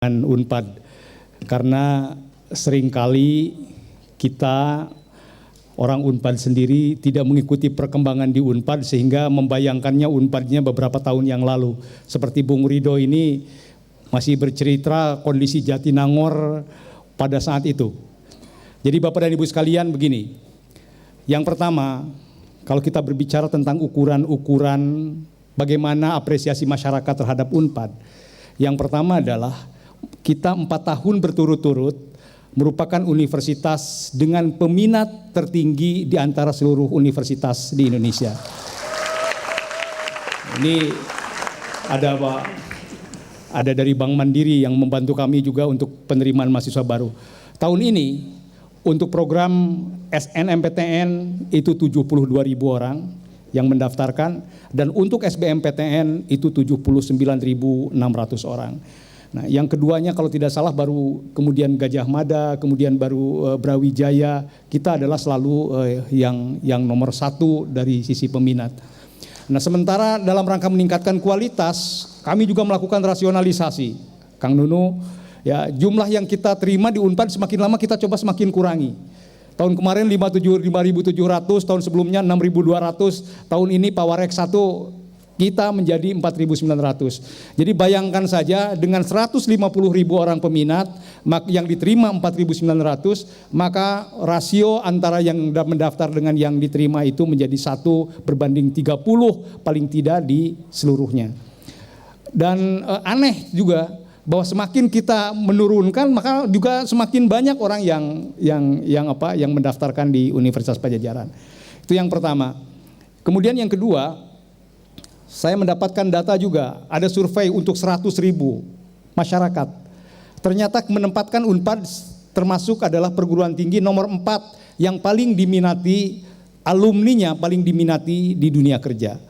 Unpad, karena seringkali kita orang Unpad sendiri tidak mengikuti perkembangan di Unpad sehingga membayangkannya Unpadnya beberapa tahun yang lalu. Seperti Bung Rido ini masih bercerita kondisi Jatinangor pada saat itu. Jadi Bapak dan Ibu sekalian begini, yang pertama kalau kita berbicara tentang ukuran-ukuran bagaimana apresiasi masyarakat terhadap Unpad, yang pertama adalah kita 4 tahun berturut-turut merupakan universitas dengan peminat tertinggi di antara seluruh universitas di Indonesia. Ini ada dari Bank Mandiri yang membantu kami juga untuk penerimaan mahasiswa baru. Tahun ini untuk program SNMPTN itu 72.000 orang yang mendaftarkan, dan untuk SBMPTN itu 79.600 orang. Nah, yang keduanya kalau tidak salah baru kemudian Gajah Mada, kemudian baru Brawijaya. Kita adalah selalu yang nomor 1 dari sisi peminat. Nah, sementara dalam rangka meningkatkan kualitas, kami juga melakukan rasionalisasi. Kang Nunu, ya, jumlah yang kita terima di Unpad semakin lama kita coba semakin kurangi. Tahun kemarin 5.700, tahun sebelumnya 6.200, tahun ini Pak Warek 1 kita menjadi 4.900. Jadi bayangkan saja dengan 150.000 orang peminat yang diterima 4.900, maka rasio antara yang mendaftar dengan yang diterima itu menjadi 1:30 paling tidak di seluruhnya. Dan aneh juga bahwa semakin kita menurunkan maka juga semakin banyak orang yang mendaftarkan di Universitas Padjadjaran. Itu yang pertama. Kemudian yang kedua, saya mendapatkan data juga, ada survei untuk 100.000 masyarakat. Ternyata menempatkan Unpad termasuk adalah perguruan tinggi nomor 4 yang paling diminati, alumninya paling diminati di dunia kerja.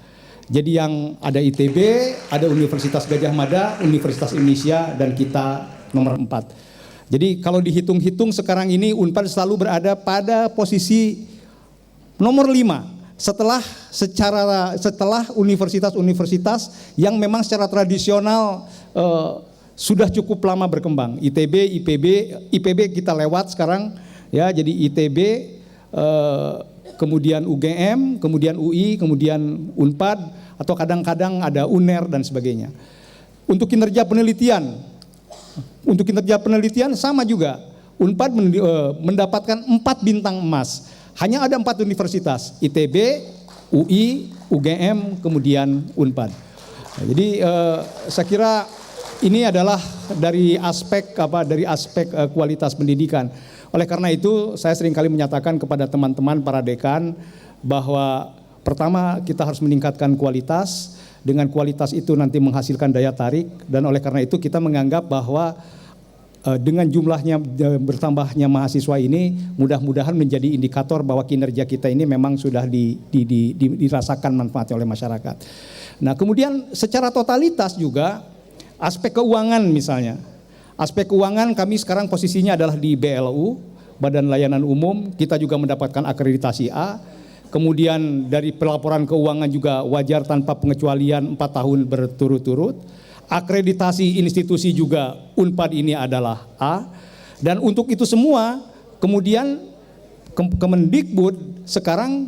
Jadi yang ada ITB, ada Universitas Gajah Mada, Universitas Indonesia, dan kita nomor 4. Jadi kalau dihitung-hitung sekarang ini Unpad selalu berada pada posisi nomor 5. Setelah universitas-universitas yang memang secara tradisional sudah cukup lama berkembang, ITB, IPB kita lewat sekarang, ya. Jadi ITB, kemudian UGM, kemudian UI, kemudian Unpad, atau kadang-kadang ada UNER dan sebagainya. Untuk kinerja penelitian sama juga, Unpad mendapatkan 4 bintang emas. Hanya ada 4 universitas, ITB, UI, UGM, kemudian Unpad. Nah, jadi saya kira ini adalah dari aspek kualitas pendidikan. Oleh karena itu saya seringkali menyatakan kepada teman-teman para dekan bahwa pertama kita harus meningkatkan kualitas, dengan kualitas itu nanti menghasilkan daya tarik, dan oleh karena itu kita menganggap bahwa dengan jumlahnya bertambahnya mahasiswa ini mudah-mudahan menjadi indikator bahwa kinerja kita ini memang sudah dirasakan manfaatnya oleh masyarakat. Nah, kemudian secara totalitas juga aspek keuangan misalnya. Aspek keuangan kami sekarang posisinya adalah di BLU, Badan Layanan Umum, kita juga mendapatkan akreditasi A. Kemudian dari pelaporan keuangan juga wajar tanpa pengecualian 4 tahun berturut-turut. Akreditasi institusi juga Unpad ini adalah A. Dan untuk itu semua kemudian Kemendikbud sekarang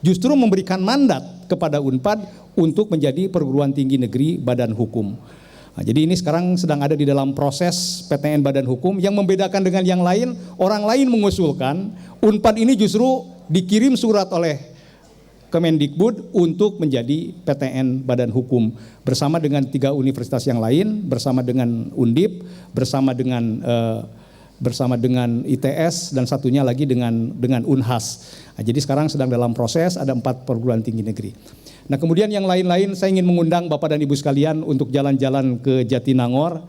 justru memberikan mandat kepada Unpad untuk menjadi perguruan tinggi negeri badan hukum. Nah, jadi ini sekarang sedang ada di dalam proses PTN badan hukum. Yang membedakan dengan yang lain, orang lain mengusulkan, Unpad ini justru dikirim surat oleh Kemendikbud untuk menjadi PTN badan hukum bersama dengan 3 universitas yang lain, bersama dengan Undip, bersama dengan ITS, dan satunya lagi dengan Unhas. Nah, jadi sekarang sedang dalam proses, ada 4 perguruan tinggi negeri. Nah, kemudian yang lain-lain saya ingin mengundang Bapak dan Ibu sekalian untuk jalan-jalan ke Jatinangor,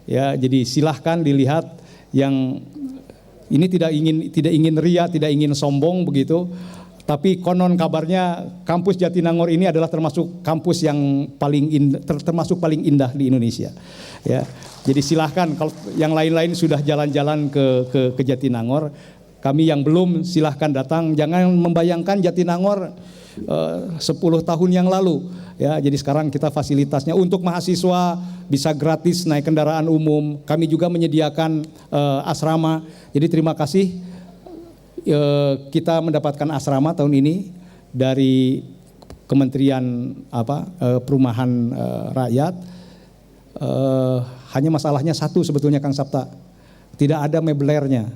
ya. Jadi silahkan dilihat, yang ini tidak ingin ria, tidak ingin sombong begitu. Tapi konon kabarnya kampus Jatinangor ini adalah termasuk kampus yang paling indah di Indonesia. Ya, jadi silahkan kalau yang lain-lain sudah jalan-jalan ke Jatinangor, kami yang belum silahkan datang. Jangan membayangkan Jatinangor 10 tahun yang lalu. Ya, jadi sekarang kita fasilitasnya untuk mahasiswa bisa gratis naik kendaraan umum. Kami juga menyediakan asrama. Jadi terima kasih kita mendapatkan asrama tahun ini dari Kementerian Perumahan Rakyat. Hanya masalahnya satu sebetulnya Kang Sapta, tidak ada meblernya.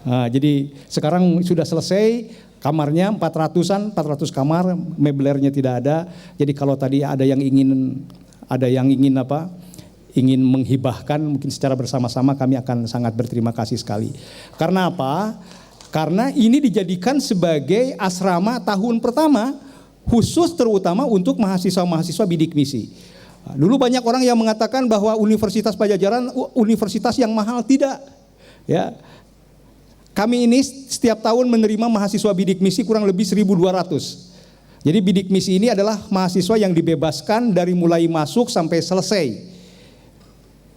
Nah, jadi sekarang sudah selesai, kamarnya 400 kamar, meblernya tidak ada. Jadi kalau tadi ada yang ingin ingin menghibahkan mungkin secara bersama-sama, kami akan sangat berterima kasih sekali. Karena apa? Karena ini dijadikan sebagai asrama tahun pertama khusus terutama untuk mahasiswa-mahasiswa bidik misi. Dulu banyak orang yang mengatakan bahwa Universitas Padjadjaran universitas yang mahal, tidak. Ya. Kami ini setiap tahun menerima mahasiswa bidik misi kurang lebih 1.200. Jadi bidik misi ini adalah mahasiswa yang dibebaskan dari mulai masuk sampai selesai.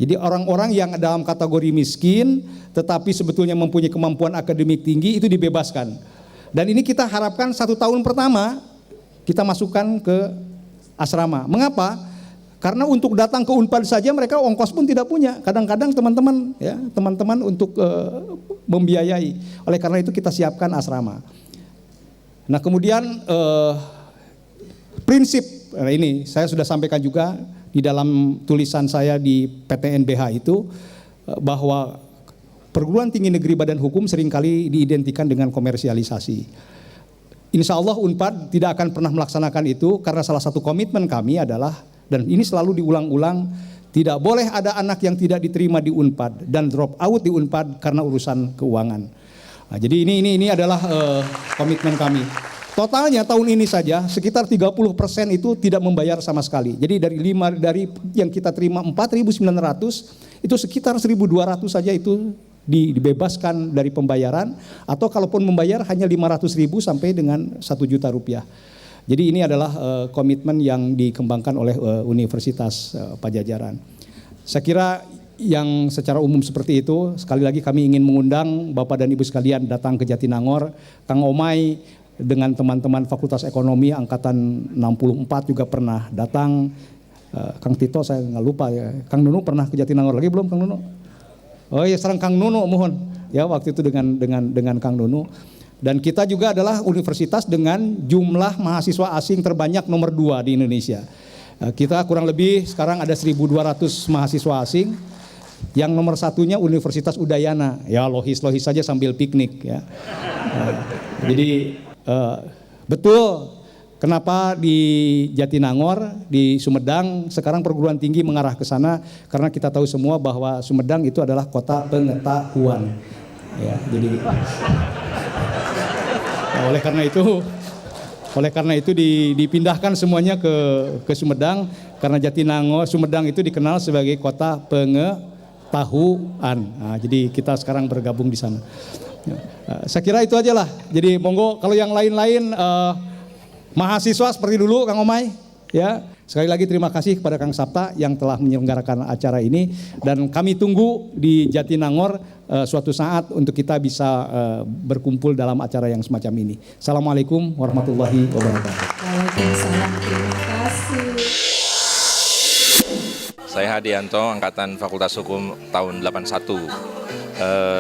Jadi orang-orang yang dalam kategori miskin tetapi sebetulnya mempunyai kemampuan akademik tinggi itu dibebaskan. Dan ini kita harapkan 1 tahun pertama kita masukkan ke asrama. Mengapa? Karena untuk datang ke Unpad saja mereka ongkos pun tidak punya. Kadang-kadang teman-teman untuk membiayai. Oleh karena itu kita siapkan asrama. Nah kemudian prinsip ini saya sudah sampaikan juga di dalam tulisan saya di PTNBH itu bahwa perguruan tinggi negeri badan hukum seringkali diidentikan dengan komersialisasi. Insya Allah Unpad tidak akan pernah melaksanakan itu karena salah satu komitmen kami adalah, dan ini selalu diulang-ulang, tidak boleh ada anak yang tidak diterima di Unpad dan drop out di Unpad karena urusan keuangan. Nah, jadi ini adalah komitmen kami. Totalnya tahun ini saja sekitar 30% itu tidak membayar sama sekali. Jadi dari yang kita terima 4.900 itu sekitar 1.200 saja itu dibebaskan dari pembayaran, atau kalaupun membayar hanya 500.000 sampai dengan 1 juta rupiah. Jadi ini adalah komitmen yang dikembangkan oleh Universitas Padjadjaran. Saya kira yang secara umum seperti itu. Sekali lagi kami ingin mengundang Bapak dan Ibu sekalian datang ke Jatinangor. Kang Omai dengan teman-teman Fakultas Ekonomi angkatan 64 juga pernah datang. Kang Tito saya nggak lupa ya. Kang Nunu pernah ke Jatinangor lagi belum Kang Nunu? Oh iya, serang Kang Nunu mohon. Ya waktu itu dengan Kang Nunu. Dan kita juga adalah universitas dengan jumlah mahasiswa asing terbanyak nomor 2 di Indonesia. Kita kurang lebih sekarang ada 1.200 mahasiswa asing. Yang nomor satunya Universitas Udayana. Ya lohis-lohis saja sambil piknik ya. Jadi betul kenapa di Jatinangor, di Sumedang sekarang perguruan tinggi mengarah ke sana, karena kita tahu semua bahwa Sumedang itu adalah kota pengetahuan. Ya, jadi oleh karena itu dipindahkan semuanya ke Sumedang, karena Sumedang itu dikenal sebagai kota pengetahuan. Nah, jadi kita sekarang bergabung di sana. Saya kira itu aja lah. Jadi monggo kalau yang lain-lain mahasiswa seperti dulu Kang Omai ya. Sekali lagi terima kasih kepada Kang Sapta yang telah menyelenggarakan acara ini, dan kami tunggu di Jatinangor suatu saat untuk kita bisa berkumpul dalam acara yang semacam ini. Assalamualaikum warahmatullahi wabarakatuh. Waalaikumsalam, terima kasih. Saya Hadianto, angkatan Fakultas Hukum tahun 81.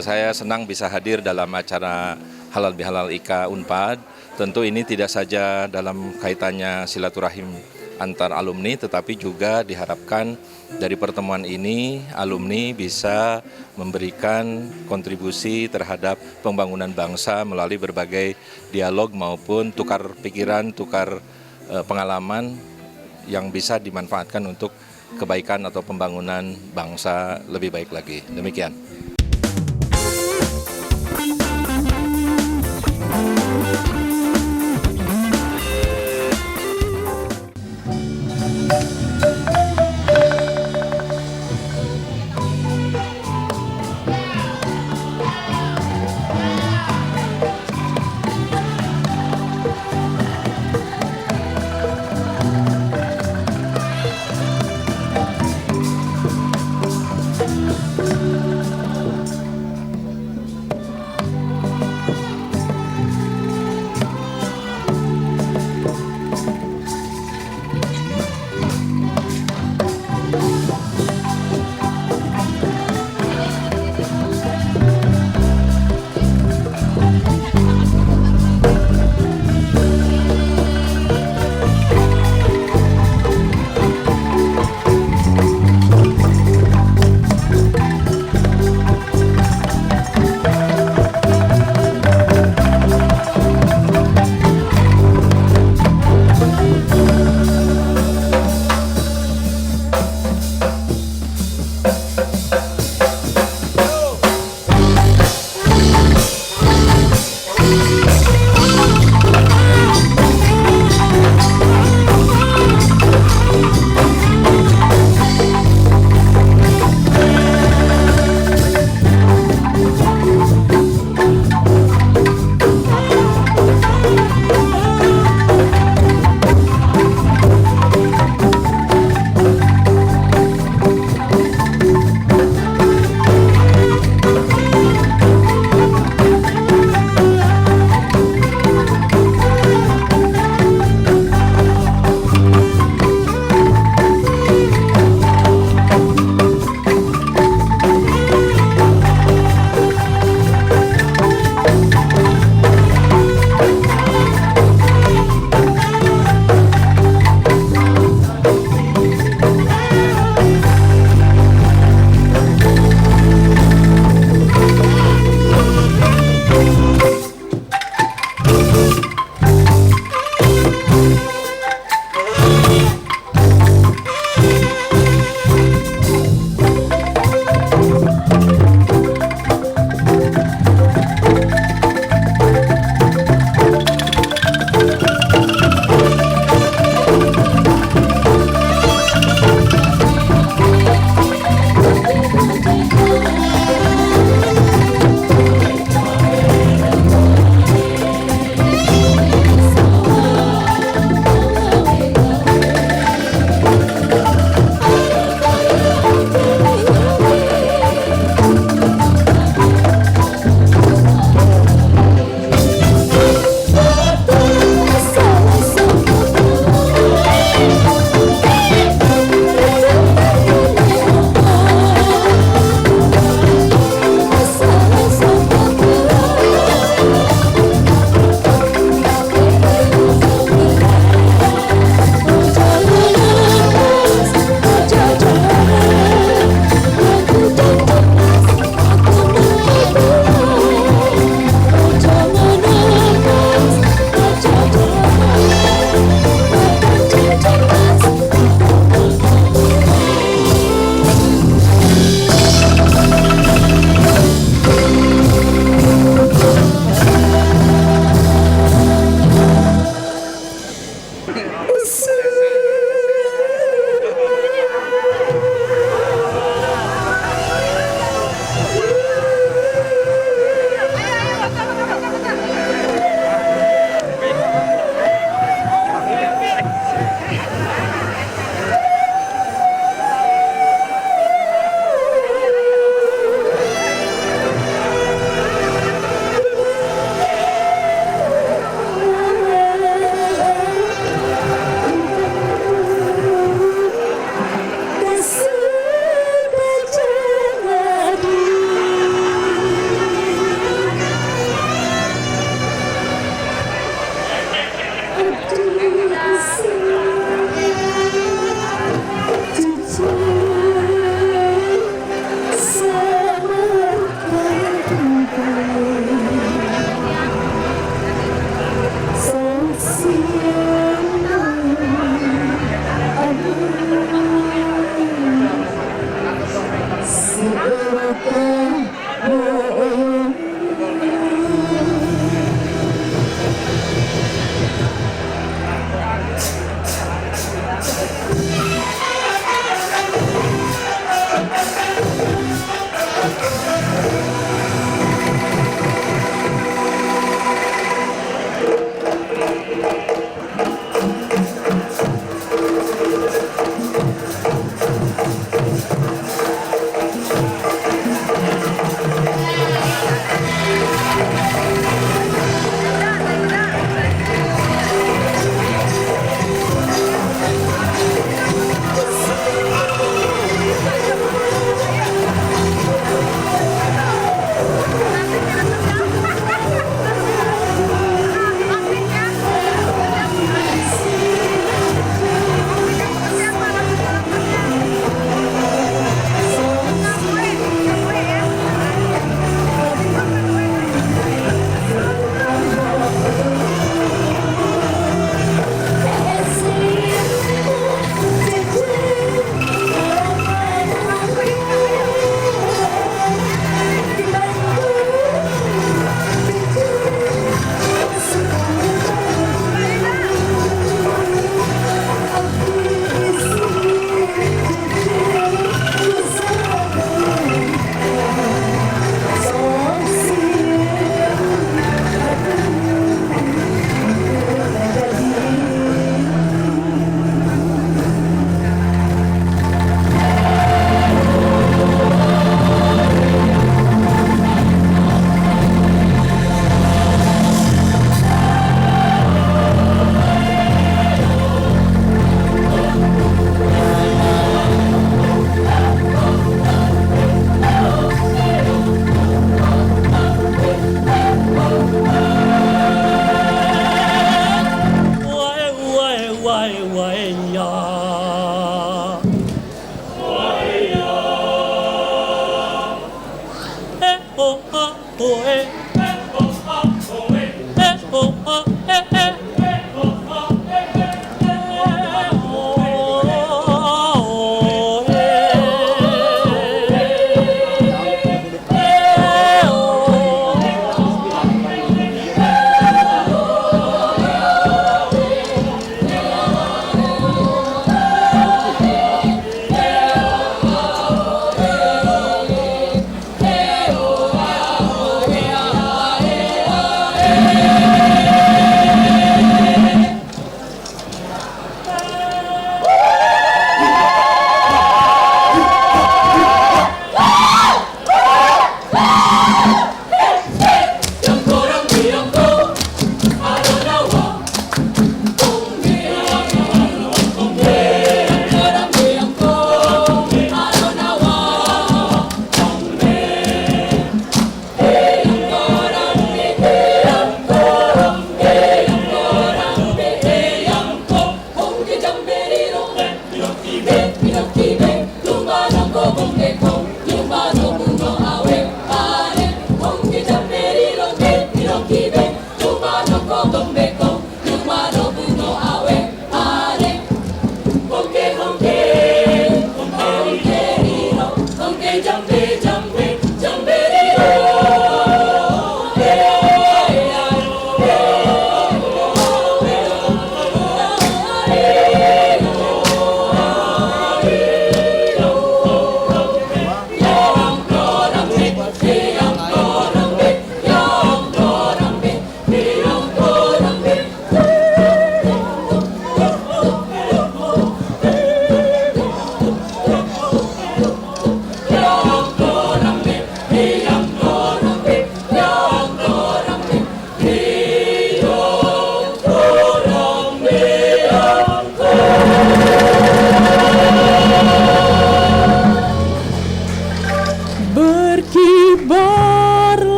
Saya senang bisa hadir dalam acara Halal Bihalal IKA Unpad. Tentu ini tidak saja dalam kaitannya silaturahim antar alumni, tetapi juga diharapkan dari pertemuan ini alumni bisa memberikan kontribusi terhadap pembangunan bangsa melalui berbagai dialog maupun tukar pikiran, tukar pengalaman yang bisa dimanfaatkan untuk kebaikan atau pembangunan bangsa lebih baik lagi. Demikian.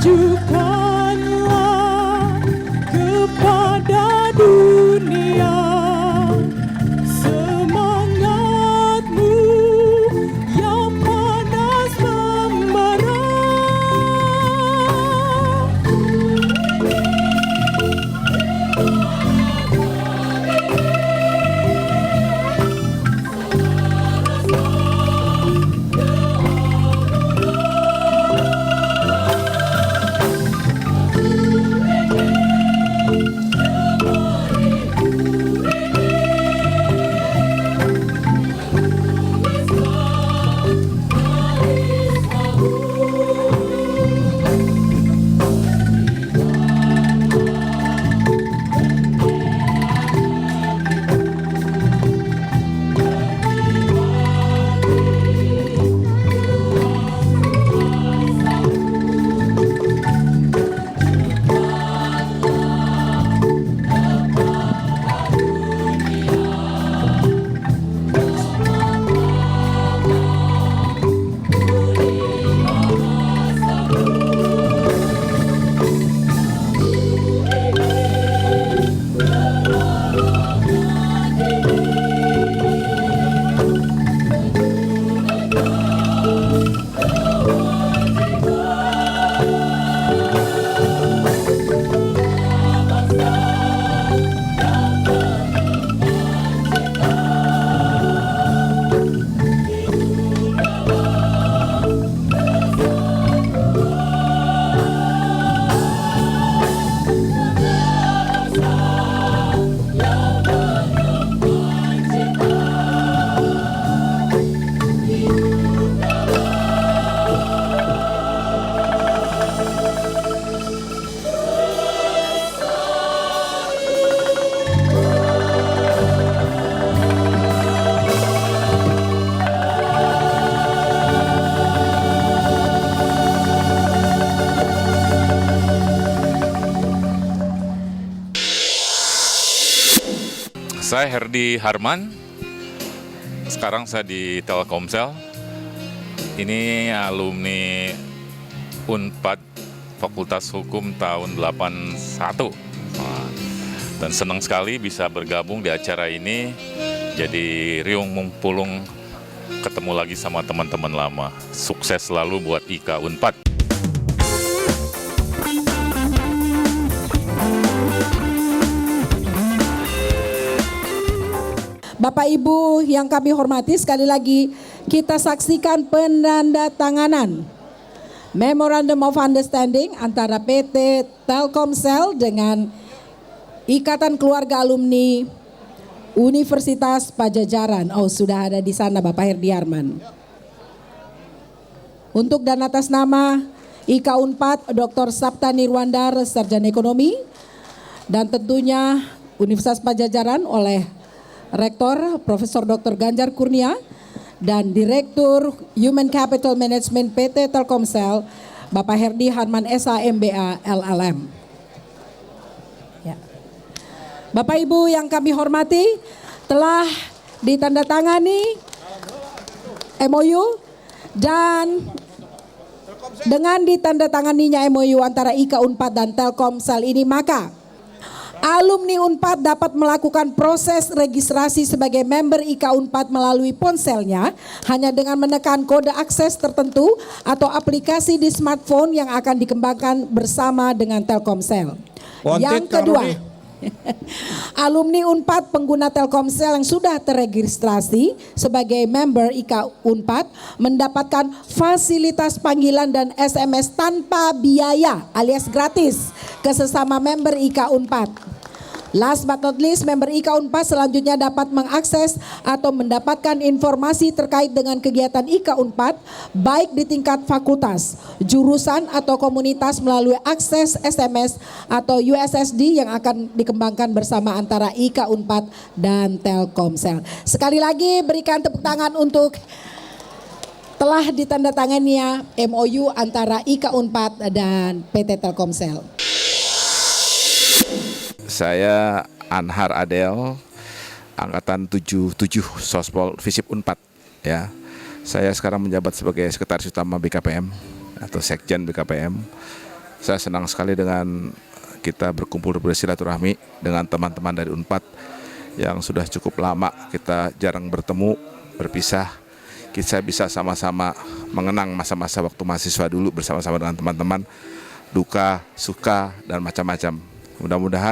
Tunjukkan Saya Herdi Harman, sekarang saya di Telkomsel. Ini alumni Unpad Fakultas Hukum tahun 81. Dan senang sekali bisa bergabung di acara ini. Jadi riung mumpulung ketemu lagi sama teman-teman lama. Sukses selalu buat IKA Unpad. Bapak Ibu yang kami hormati, sekali lagi kita saksikan penandatanganan Memorandum of Understanding antara PT Telkomsel dengan Ikatan Keluarga Alumni Universitas Pajajaran. Oh, sudah ada di sana Bapak Herdi Harman. Untuk dan atas nama IKA Unpad Dr. Sapta Nirwandar, Sarjana Ekonomi, dan tentunya Universitas Pajajaran oleh Rektor Profesor Dr. Ganjar Kurnia dan Direktur Human Capital Management PT Telkomsel Bapak Herdi Harman SH MBA LLM. Ya. Bapak Ibu yang kami hormati, telah ditandatangani MOU dan dengan ditandatanganinya MOU antara IKA Unpad dan Telkomsel ini, maka alumni Unpad dapat melakukan proses registrasi sebagai member IKA Unpad melalui ponselnya hanya dengan menekan kode akses tertentu atau aplikasi di smartphone yang akan dikembangkan bersama dengan Telkomsel. Yang kedua, alumni Unpad pengguna Telkomsel yang sudah terregistrasi sebagai member IKA Unpad mendapatkan fasilitas panggilan dan SMS tanpa biaya alias gratis ke sesama member IKA Unpad. Last but not least, member IKA Unpad selanjutnya dapat mengakses atau mendapatkan informasi terkait dengan kegiatan IKA Unpad baik di tingkat fakultas, jurusan atau komunitas melalui akses SMS atau USSD yang akan dikembangkan bersama antara IKA Unpad dan Telkomsel. Sekali lagi berikan tepuk tangan untuk telah ditandatangannya MOU antara IKA Unpad dan PT Telkomsel. Saya Anhar Adel, angkatan 77 Sospol Visip Unpad. Ya, saya sekarang menjabat sebagai Sekretaris Utama BKPM atau Sekjen BKPM. Saya senang sekali dengan kita berkumpul bersilaturahmi dengan teman-teman dari Unpad yang sudah cukup lama kita jarang bertemu, berpisah. Kita bisa sama-sama mengenang masa-masa waktu mahasiswa dulu bersama-sama dengan teman-teman, duka, suka, dan macam-macam. Mudah-mudahan